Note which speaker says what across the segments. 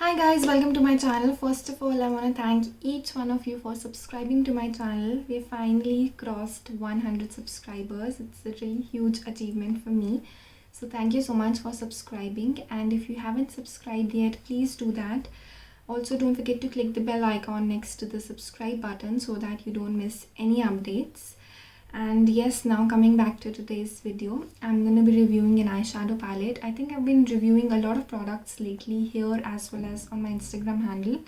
Speaker 1: Hi guys, welcome to my channel. First of all, I want to thank each one of you for subscribing to my channel. We finally crossed 100 subscribers. It's a really huge achievement for me. So thank you so much for subscribing, and if you haven't subscribed yet, please do that. Also, don't forget to click the bell icon next to the subscribe button so that you don't miss any updates. And yes, now coming back to today's video, I'm going to be reviewing an eyeshadow palette. I think I've been reviewing a lot of products lately here as well as on my Instagram handle.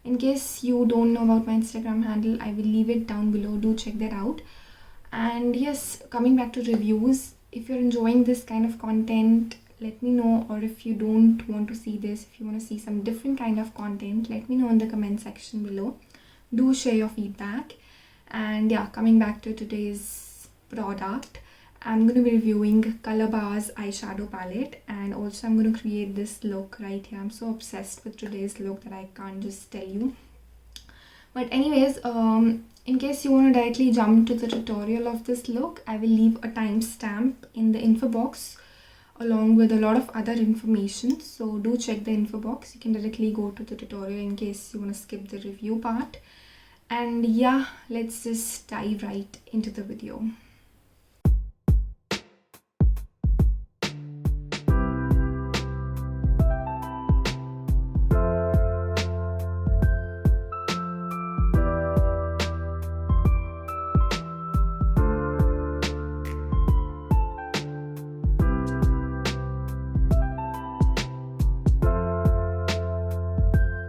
Speaker 1: In case you don't know about my Instagram handle, I will leave it down below. Do check that out. And yes, coming back to reviews, if you're enjoying this kind of content, let me know. Or if you don't want to see this, if you want to see some different kind of content, let me know in the comment section below. Do share your feedback. And yeah, coming back to today's product, I'm going to be reviewing Colorbar's eyeshadow palette, and also I'm going to create this look right here. I'm so obsessed with today's look that I can't just tell you. But anyways, in case you want to directly jump to the tutorial of this look, I will leave a timestamp in the info box along with a lot of other information. So do check the info box. You can directly go to the tutorial in case you want to skip the review part. And yeah, let's just dive right into the video.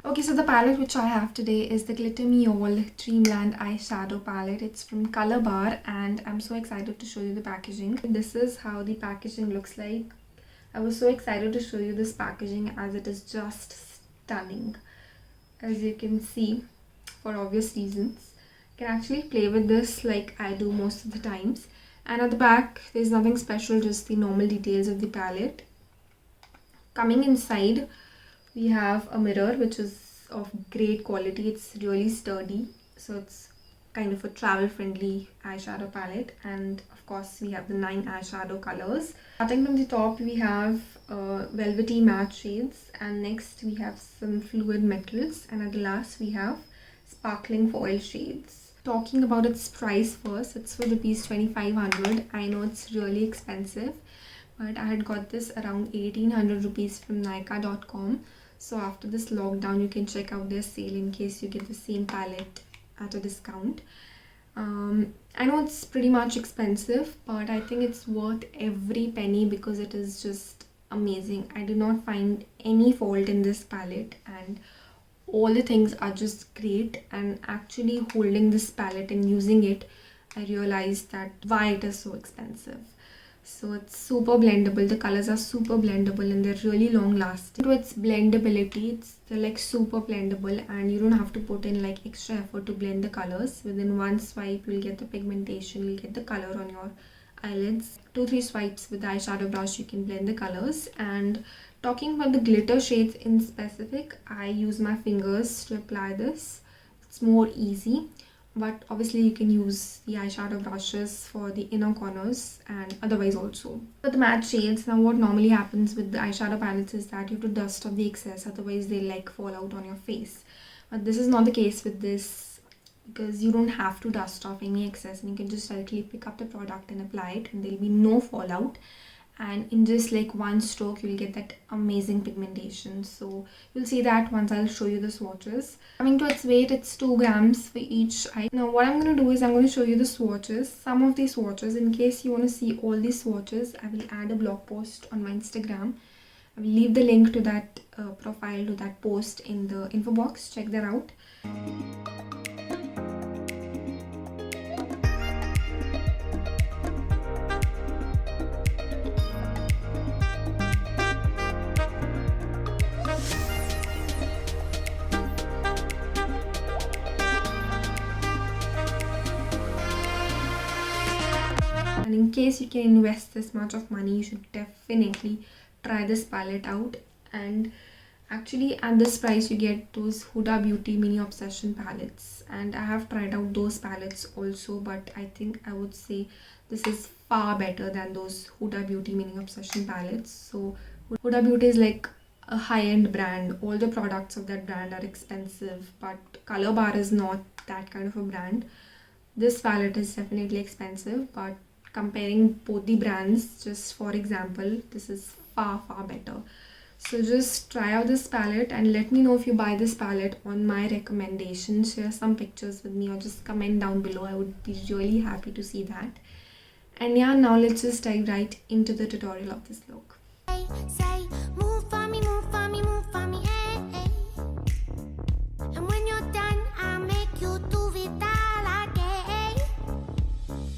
Speaker 1: Okay, so the palette which I have today is the Glitter Me All Dreamland eyeshadow palette. It's from Colorbar, and I'm so excited to show you the packaging. This is how the packaging looks like. I was so excited to show you this packaging as it is just stunning. As you can see, for obvious reasons, you can actually play with this like I do most of the times. And at the back, there's nothing special, just the normal details of the palette. Coming inside, we have a mirror which is of great quality. It's really sturdy, so it's kind of a travel friendly eyeshadow palette. And of course, we have the 9 eyeshadow colors. Starting from the top, we have velvety matte shades, and next we have some fluid metals, and at the last we have sparkling foil shades. Talking about its price first, it's for rupees 2500. I know it's really expensive, but I had got this around 1800 rupees from Nykaa.com. So after this lockdown, you can check out their sale in case you get the same palette at a discount. I know it's pretty much expensive, but I think it's worth every penny because it is just amazing. I did not find any fault in this palette, and all the things are just great. And actually holding this palette and using it, I realized that why it is so expensive. So it's super blendable. The colors are super blendable and they're really long lasting. To its blendability, they're like super blendable, and you don't have to put in like extra effort to blend the colors. Within one swipe, you'll get the pigmentation, you'll get the color on your eyelids. 2-3 swipes with the eyeshadow brush, you can blend the colors. And talking about the glitter shades in specific, I use my fingers to apply this. It's more easy. But obviously you can use the eyeshadow brushes for the inner corners and otherwise also. For the matte shades, now what normally happens with the eyeshadow palettes is that you have to dust off the excess, otherwise they like fall out on your face. But this is not the case with this, because you don't have to dust off any excess, and you can just directly pick up the product and apply it, and there will be no fallout. And in just like one stroke, you'll get that amazing pigmentation. So you'll see that once I'll show you the swatches. Coming to its weight, it's 2 grams for each eye. Now what I'm going to do is I'm going to show you the swatches, some of these swatches. In case you want to see all these swatches, I will add a blog post on my Instagram. I will leave the link to that profile, to that post in the info box. Check that out. in case you can invest this much of money, you should definitely try this palette out. And actually at this price you get those Huda Beauty Mini Obsession palettes, and I have tried out those palettes also, but I think I would say this is far better than those Huda Beauty Mini Obsession palettes. So Huda Beauty is like a high-end brand. All the products of that brand are expensive, but Colorbar is not that kind of a brand. This palette is definitely expensive, but comparing both the brands, just for example, this is far better. So just try out this palette and let me know if you buy this palette on my recommendation. Share some pictures with me or just comment down below. I would be really happy to see that. And yeah, now let's just dive right into the tutorial of this look.
Speaker 2: Say, move for me, move for me, move for me, eh, eh. And when you're done, I'll make you do it all again.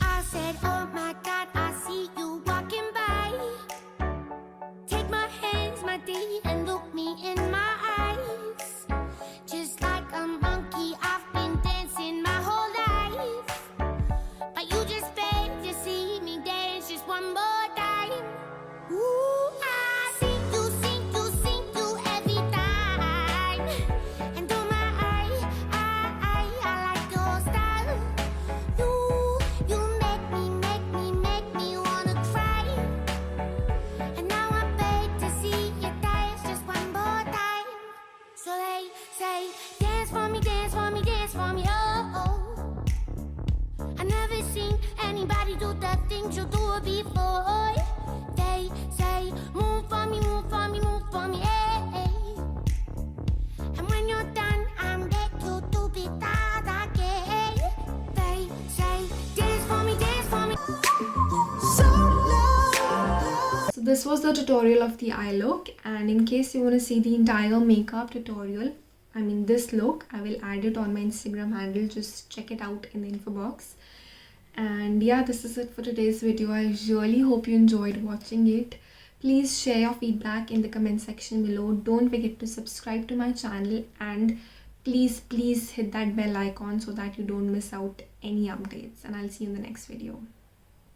Speaker 2: I said, oh my God, I see you walking by. Take my hands, my D, and look me in my eyes. Just like a monkey, I've been dancing my whole life. But you just begged to see me dance just one more time. Ooh, I see you, see you, see you every time. And oh my, I like your style. You make me wanna cry. And now I beg to see you dance just one more time. So they say, dance for me, dance for me, dance for me, oh, oh. I never seen anybody do the things you do before. They say, move for me, move for me, move for me, eh, eh. And when you're done, I'm back you to be that again. They say, dance for me, dance for me. So low.
Speaker 1: So this was the tutorial of the eye look, and in case you want to see the entire makeup tutorial, I mean this look, I will add it on my Instagram handle. Just check it out in the info box. And yeah, this is it for today's video. I really hope you enjoyed watching it. Please share your feedback in the comment section below. Don't forget to subscribe to my channel, and please hit that bell icon so that you don't miss out any updates. And I'll see you in the next video.